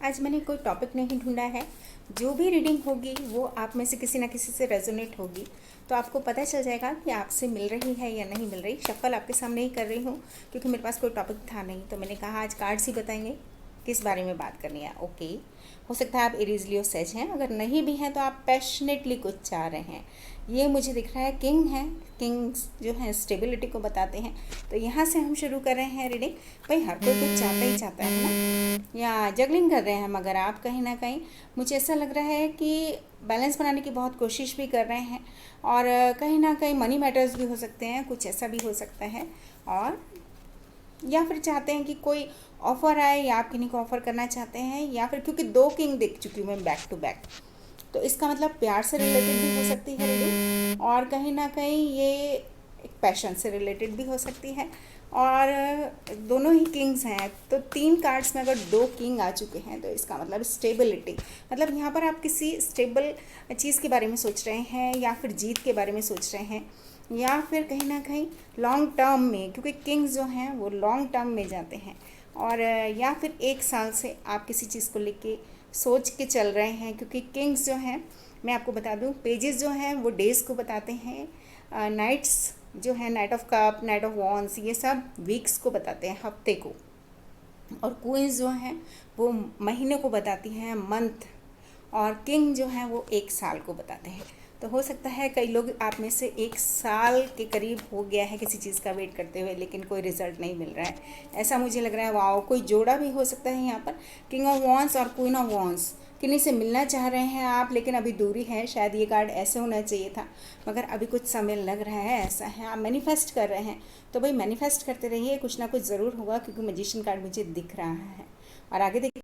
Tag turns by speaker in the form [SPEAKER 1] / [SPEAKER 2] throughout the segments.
[SPEAKER 1] आज मैंने कोई टॉपिक नहीं ढूंढा है। जो भी रीडिंग होगी वो आप में से किसी ना किसी से रेजोनेट होगी, तो आपको पता चल जाएगा कि आपसे मिल रही है या नहीं मिल रही। शफल आपके सामने ही कर रही हूँ क्योंकि मेरे पास कोई टॉपिक था नहीं, तो मैंने कहा आज कार्ड्स ही बताएंगे किस बारे में बात करनी है। ओके, हो सकता है आप एरीज लियो सेज हैं, अगर नहीं भी हैं तो आप पैशनेटली कुछ चाह रहे हैं। ये मुझे दिख रहा है किंग है। किंग्स जो है स्टेबिलिटी को बताते हैं, तो यहाँ से हम शुरू कर रहे हैं रीडिंग। भाई हर कोई कुछ चाहता ही चाहता है ना, या जगलिंग कर रहे हैं, मगर आप कहीं ना कहीं मुझे ऐसा लग रहा है कि बैलेंस बनाने की बहुत कोशिश भी कर रहे हैं, और कहीं ना कहीं मनी मैटर्स भी हो सकते हैं, कुछ ऐसा भी हो सकता है। और या फिर चाहते हैं कि कोई ऑफ़र आए, या आप किन्हीं को ऑफ़र करना चाहते हैं, या फिर क्योंकि 2 किंग देख चुकी हूँ मैं बैक टू बैक, तो इसका मतलब प्यार से रिलेटेड भी हो सकती है रीडिंग, और कहीं ना कहीं ये एक पैशन से रिलेटेड भी हो सकती है। और दोनों ही किंग्स हैं, तो 3 कार्ड्स में अगर 2 किंग आ चुके हैं तो इसका मतलब स्टेबिलिटी, मतलब यहाँ पर आप किसी स्टेबल चीज़ के बारे में सोच रहे हैं, या फिर जीत के बारे में सोच रहे हैं, या फिर कहीं ना कहीं लॉन्ग टर्म में, क्योंकि किंग्स जो हैं वो लॉन्ग टर्म में जाते हैं। और या फिर 1 साल से आप किसी चीज़ को लेके सोच के चल रहे हैं, क्योंकि किंग्स जो हैं, मैं आपको बता दूं, पेजेस जो हैं वो डेज़ को बताते हैं, नाइट्स जो है night of cup, night of wands, ये सब वीक्स को बताते हैं, हफ्ते को। और क्वींस जो हैं वो महीने को बताती हैं, मंथ। और किंग जो हैं वो 1 साल को बताते हैं। तो हो सकता है कई लोग आप में से 1 साल के करीब हो गया है किसी चीज़ का वेट करते हुए, लेकिन कोई रिजल्ट नहीं मिल रहा है, ऐसा मुझे लग रहा है। वाओ, कोई जोड़ा भी हो सकता है यहाँ पर, किंग ऑफ वॉन्स और क्वीन ऑफ वॉन्स। किन्हीं से मिलना चाह रहे हैं आप, लेकिन अभी दूरी है। शायद ये कार्ड ऐसे होना चाहिए था, मगर अभी कुछ समय लग रहा है, ऐसा है। आप मैनिफेस्ट कर रहे हैं, तो भाई मैनिफेस्ट करते रहिए, कुछ ना कुछ ज़रूर होगा, क्योंकि मैजिशियन कार्ड मुझे दिख रहा है। और आगे देखिए,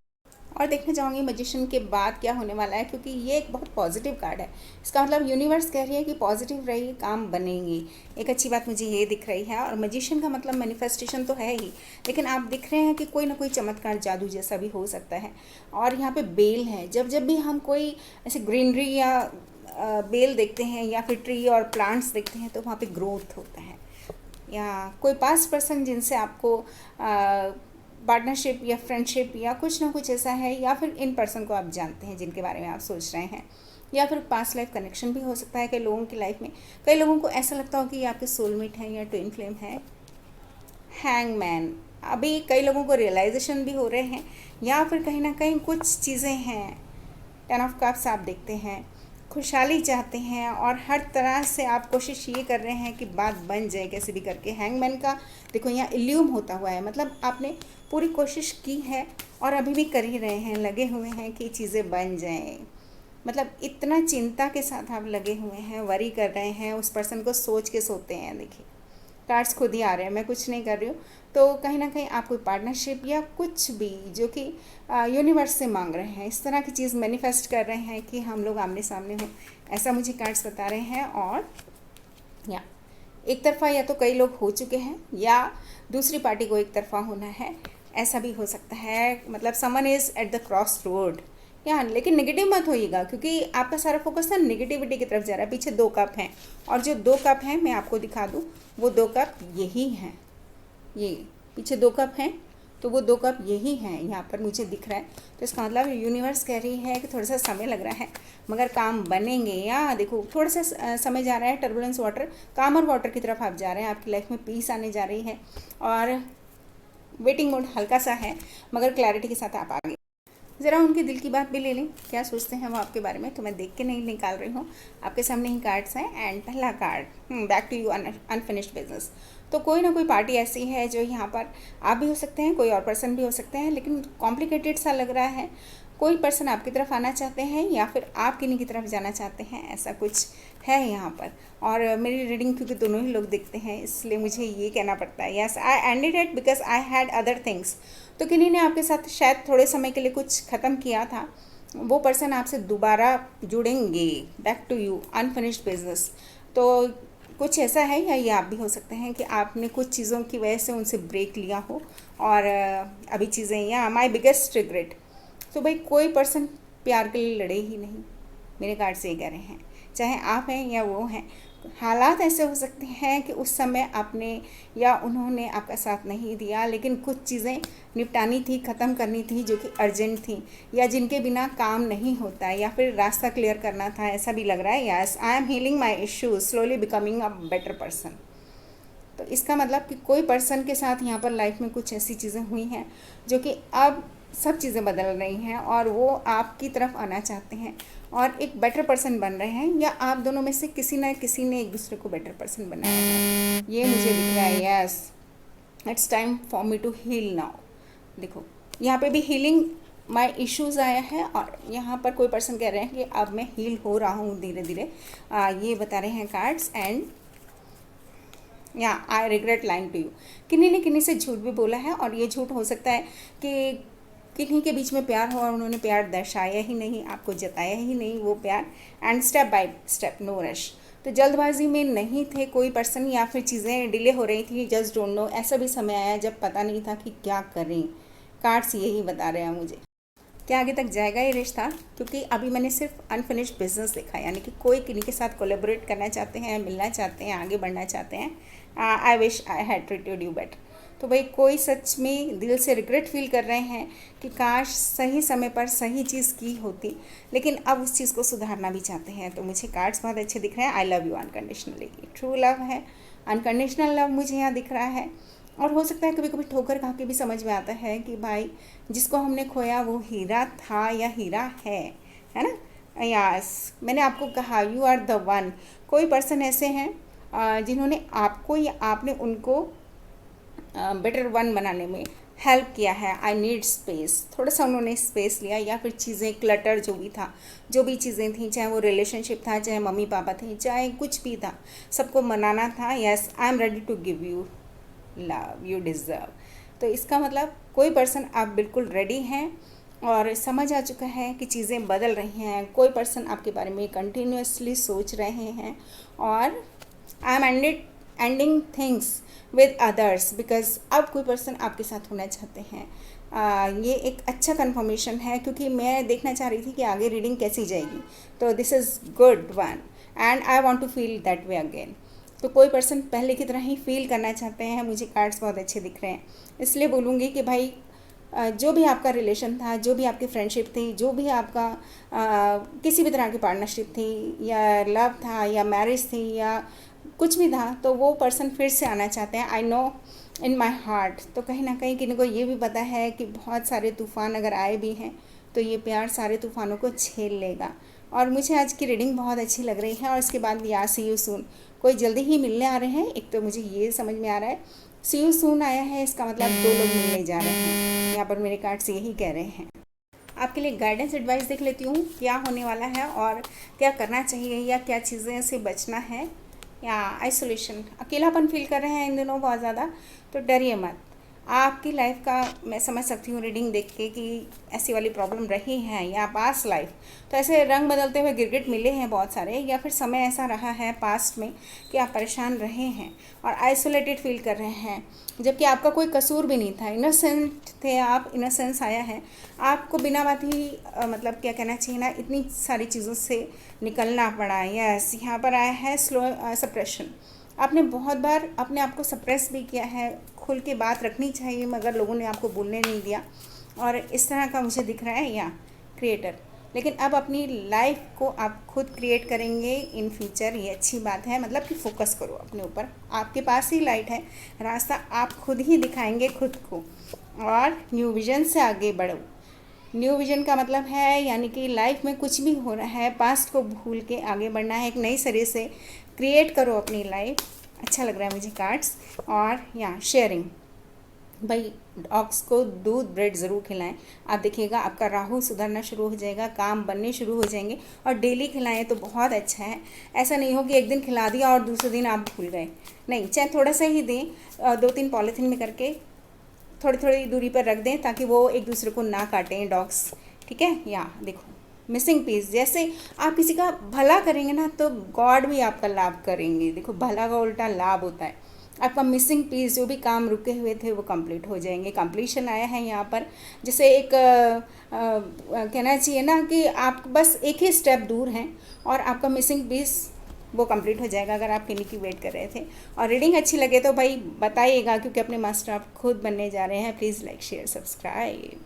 [SPEAKER 1] और देखना चाहूँगी मैजिशियन के बाद क्या होने वाला है, क्योंकि ये एक बहुत पॉजिटिव कार्ड है। इसका मतलब यूनिवर्स कह रही है कि पॉजिटिव रहिए, काम बनेंगे। एक अच्छी बात मुझे ये दिख रही है। और मैजिशियन का मतलब मैनिफेस्टेशन तो है ही, लेकिन आप दिख रहे हैं कि कोई ना कोई चमत्कार, जादू जैसा भी हो सकता है। और यहाँ पे बेल है। जब जब भी हम कोई ऐसे ग्रीनरी या बेल देखते हैं, या फिर ट्री और प्लांट्स देखते हैं, तो वहाँ पे ग्रोथ होता है। या कोई पास्ट पर्सन जिनसे आपको पार्टनरशिप या फ्रेंडशिप या कुछ ना कुछ ऐसा है, या फिर इन पर्सन को आप जानते हैं जिनके बारे में आप सोच रहे हैं, या फिर पास्ट लाइफ कनेक्शन भी हो सकता है कई लोगों की लाइफ में। कई लोगों को ऐसा लगता हो कि ये आपके सोलमेट हैं या ट्विन फ्लेम है। हैंगमैन, अभी कई लोगों को रियलाइजेशन भी हो रहे हैं, या फिर कहीं ना कहीं कुछ चीज़ें हैं। 10 ऑफ कप्स आप देखते हैं, खुशहाली चाहते हैं, और हर तरह से आप कोशिश ये कर रहे हैं कि बात बन जाए कैसे भी करके। हैंगमैन का देखो यहाँ इल्यूम होता हुआ है, मतलब आपने पूरी कोशिश की है और अभी भी कर ही रहे हैं, लगे हुए हैं कि चीज़ें बन जाएं। मतलब इतना चिंता के साथ आप लगे हुए हैं, वरी कर रहे हैं, उस पर्सन को सोच के सोते हैं। देखिए कार्ड्स खुद ही आ रहे हैं, मैं कुछ नहीं कर रही हूँ। तो कहीं ना कहीं आप कोई पार्टनरशिप या कुछ भी जो कि यूनिवर्स से मांग रहे हैं, इस तरह की चीज़ मैनिफेस्ट कर रहे हैं कि हम लोग आमने सामने हों, ऐसा मुझे कार्ड्स बता रहे हैं। और या एक तरफा या तो कई लोग हो चुके हैं, या दूसरी पार्टी को एक तरफा होना है, ऐसा भी हो सकता है। मतलब someone is at the cross road. या लेकिन नेगेटिव मत होइएगा, क्योंकि आपका सारा फोकस ना नेगेटिविटी की तरफ जा रहा है। पीछे 2 कप हैं, और जो 2 कप हैं मैं आपको दिखा दूँ, वो 2 कप यही हैं। ये पीछे 2 कप हैं, तो वो 2 कप यही हैं यहाँ पर मुझे दिख रहा है। तो इसका मतलब यूनिवर्स कह रही है कि थोड़ा सा समय लग रहा है, मगर काम बनेंगे। या देखो थोड़ा सा समय जा रहा है, टर्बुलेंस वाटर, कामर वाटर की तरफ आप जा रहे हैं, आपकी लाइफ में पीस आने जा रही है, और वेटिंग मोड हल्का सा है, मगर क्लैरिटी के साथ आप आगे। ज़रा उनके दिल की बात भी ले लें, क्या सोचते हैं वो आपके बारे में। तो मैं देख के नहीं निकाल रही हूँ, आपके सामने ही कार्ड्स हैं। एंड पहला card, back to you unfinished business. तो कोई ना कोई पार्टी ऐसी है जो यहाँ पर आप भी हो सकते हैं, कोई और पर्सन भी हो सकते हैं, लेकिन कॉम्प्लिकेटेड सा लग रहा है। कोई पर्सन आपकी तरफ आना चाहते हैं, या फिर आप किन्हीं की तरफ जाना चाहते हैं, ऐसा कुछ है यहाँ पर। और मेरी रीडिंग क्योंकि दोनों ही लोग देखते हैं, इसलिए मुझे ये कहना पड़ता है, yes I ended it because I had other things. तो किन्हीं ने आपके साथ शायद थोड़े समय के लिए कुछ ख़त्म किया था, वो पर्सन आपसे दोबारा जुड़ेंगे। Back to you unfinished business. तो कुछ ऐसा है, या ये आप भी हो सकते हैं कि आपने कुछ चीज़ों की वजह से उनसे ब्रेक लिया हो, और अभी चीज़ें, या माई बिगेस्ट रिग्रेट। तो भाई कोई पर्सन प्यार के लिए लड़े ही नहीं, मेरे कार्ड से ये कह रहे हैं, चाहे आप हैं या वो हैं। हालात ऐसे हो सकते हैं कि उस समय आपने या उन्होंने आपका साथ नहीं दिया, लेकिन कुछ चीज़ें निपटानी थी, ख़त्म करनी थी जो कि अर्जेंट थी, या जिनके बिना काम नहीं होता, या फिर रास्ता क्लियर करना था, ऐसा भी लग रहा है। Yes, I M healing my issues, slowly becoming a better person. तो इसका मतलब कि कोई पर्सन के साथ यहाँ पर लाइफ में कुछ ऐसी चीज़ें हुई हैं जो कि अब सब चीज़ें बदल रही हैं और वो आपकी तरफ आना चाहते हैं और एक बेटर पर्सन बन रहे हैं, या आप दोनों में से किसी न किसी ने एक दूसरे को बेटर पर्सन बनाया है, ये मुझे दिख रहा है। Yes, it's time for me to heal now. देखो यहाँ पे भी हीलिंग माई इश्यूज़ आया है और यहाँ पर कोई पर्सन कह रहे हैं कि अब मैं हील हो रहा हूँ धीरे धीरे, ये बता रहे हैं कार्ड्स। एंड या I regret lying to you, किन्हीं ने किन्हीं से झूठ भी बोला है और ये झूठ हो सकता है कि किन्हीं के बीच में प्यार हो और उन्होंने प्यार दर्शाया ही नहीं, आपको जताया ही नहीं वो प्यार। And step by step, no rush. तो जल्दबाजी में नहीं थे कोई पर्सन, या फिर चीज़ें डिले हो रही थी, जस्ट डोंट नो। ऐसा भी समय आया जब पता नहीं था कि क्या करें। कार्ड्स यही बता रहे हैं मुझे। क्या आगे तक जाएगा ये रिश्ता? क्योंकि अभी मैंने सिर्फ अनफिनिश्ड बिजनेस देखा, यानी कि कोई किन्हीं के साथ कोलेबोरेट करना चाहते हैं, मिलना चाहते हैं, आगे बढ़ना चाहते हैं। I wish I had treated you better. तो भाई कोई सच में दिल से रिग्रेट फील कर रहे हैं कि काश सही समय पर सही चीज़ की होती, लेकिन अब उस चीज़ को सुधारना भी चाहते हैं। तो मुझे कार्ड्स बहुत अच्छे दिख रहे हैं। I love you unconditionally, true love है, अनकंडीशनल लव मुझे यहाँ दिख रहा है। और हो सकता है कभी कभी ठोकर खा के भी समझ में आता है कि भाई जिसको हमने खोया वो हीरा था या हीरा है ना। यस, मैंने आपको कहा यू आर द वन। कोई पर्सन ऐसे हैं जिन्होंने आपको या आपने उनको बेटर वन बनाने में हेल्प किया है। आई नीड स्पेस, थोड़ा सा उन्होंने स्पेस लिया, या फिर चीज़ें क्लटर जो भी था, जो भी चीज़ें थी, चाहे वो रिलेशनशिप था, चाहे मम्मी पापा थे, चाहे कुछ भी था, सबको मनाना था। Yes, I am ready to give you love you deserve. तो इसका मतलब कोई पर्सन आप बिल्कुल रेडी हैं और समझ आ चुका है कि चीज़ें बदल रही हैं। कोई पर्सन आपके बारे में कंटिन्यूसली सोच रहे हैं और I am ending things with others, because अब कोई पर्सन आपके साथ होना चाहते हैं। ये एक अच्छा कन्फर्मेशन है, क्योंकि मैं देखना चाह रही थी कि आगे रीडिंग कैसी जाएगी। तो this is good one and I want to feel that way again. तो कोई पर्सन पहले की तरह ही फील करना चाहते हैं। मुझे कार्ड्स बहुत अच्छे दिख रहे हैं, इसलिए बोलूँगी कि भाई जो भी आपका रिलेशन था, जो भी आपकी फ्रेंडशिप थी, जो भी आपका किसी भी तरह की पार्टनरशिप थी, या लव था, या मैरिज थी, या कुछ भी था, तो वो पर्सन फिर से आना चाहते हैं। I know in my heart. तो कहीं ना कहीं किन्हीं को ये भी पता है कि बहुत सारे तूफ़ान अगर आए भी हैं तो ये प्यार सारे तूफ़ानों को झेल लेगा। और मुझे आज की रीडिंग बहुत अच्छी लग रही है। और इसके बाद या सी यू सून, कोई जल्दी ही मिलने आ रहे हैं। एक तो मुझे ये समझ में आ रहा है सी यू सून आया है, इसका मतलब दो लोग मिलने जा रहे हैं। यहाँ पर मेरे कार्ड्स यही कह रहे हैं। आपके लिए गाइडेंस एडवाइस देख लेती हूँ, क्या होने वाला है और क्या करना चाहिए, या क्या चीज़ें से बचना है। या आइसोलेशन, अकेलापन फील कर रहे हैं इन दिनों बहुत ज़्यादा, तो डरिए मत। आपकी लाइफ का मैं समझ सकती हूँ रीडिंग देख के कि ऐसी वाली प्रॉब्लम रही है, या पास्ट लाइफ तो ऐसे रंग बदलते हुए गिरगिट मिले हैं बहुत सारे, या फिर समय ऐसा रहा है पास्ट में कि आप परेशान रहे हैं और आइसोलेटेड फील कर रहे हैं, जबकि आपका कोई कसूर भी नहीं था। इनोसेंट थे आप, इनोसेंस आया है आपको, बिना बात ही मतलब क्या कहना चाहिए ना, इतनी सारी चीज़ों से निकलना पड़ा। यस, यहाँ पर आया है स्लो सप्रेशन। आपने बहुत बार अपने आप को सप्रेस भी किया है, खुल के बात रखनी चाहिए मगर लोगों ने आपको बोलने नहीं दिया, और इस तरह का मुझे दिख रहा है। या क्रिएटर, लेकिन अब अपनी लाइफ को आप खुद क्रिएट करेंगे इन फ्यूचर, ये अच्छी बात है। मतलब कि फोकस करो अपने ऊपर, आपके पास ही लाइट है, रास्ता आप खुद ही दिखाएंगे खुद को, और न्यू विजन से आगे बढ़ो। न्यू विजन का मतलब है यानी कि लाइफ में कुछ भी हो रहा है, पास्ट को भूल के आगे बढ़ना है, एक नई सिरे से क्रिएट करो अपनी लाइफ। अच्छा लग रहा है मुझे कार्ड्स। और या शेयरिंग, भाई डॉग्स को दूध ब्रेड ज़रूर खिलाएं। आप देखिएगा आपका राहु सुधरना शुरू हो जाएगा, काम बनने शुरू हो जाएंगे, और डेली खिलाएं तो बहुत अच्छा है। ऐसा नहीं हो कि एक दिन खिला दिया और दूसरे दिन आप भूल गए, नहीं, चाहे थोड़ा सा ही दें, 2-3 पॉलीथीन में करके थोड़ी थोड़ी दूरी पर रख दें ताकि वो एक दूसरे को ना काटें डॉग्स, ठीक है। या देखो मिसिंग पीस, जैसे आप किसी का भला करेंगे ना तो गॉड भी आपका लाभ करेंगे। देखो भला का उल्टा लाभ होता है। आपका मिसिंग पीस, जो भी काम रुके हुए थे वो कंप्लीट हो जाएंगे। कंप्लीशन आया है यहाँ पर, जैसे एक कहना चाहिए ना कि आप बस एक ही स्टेप दूर हैं और आपका मिसिंग पीस वो कंप्लीट हो जाएगा अगर आप किन्हीं की वेट कर रहे थे। और रीडिंग अच्छी लगे तो भाई बताइएगा, क्योंकि अपने मास्टर आप खुद बनने जा रहे हैं। Please like share subscribe.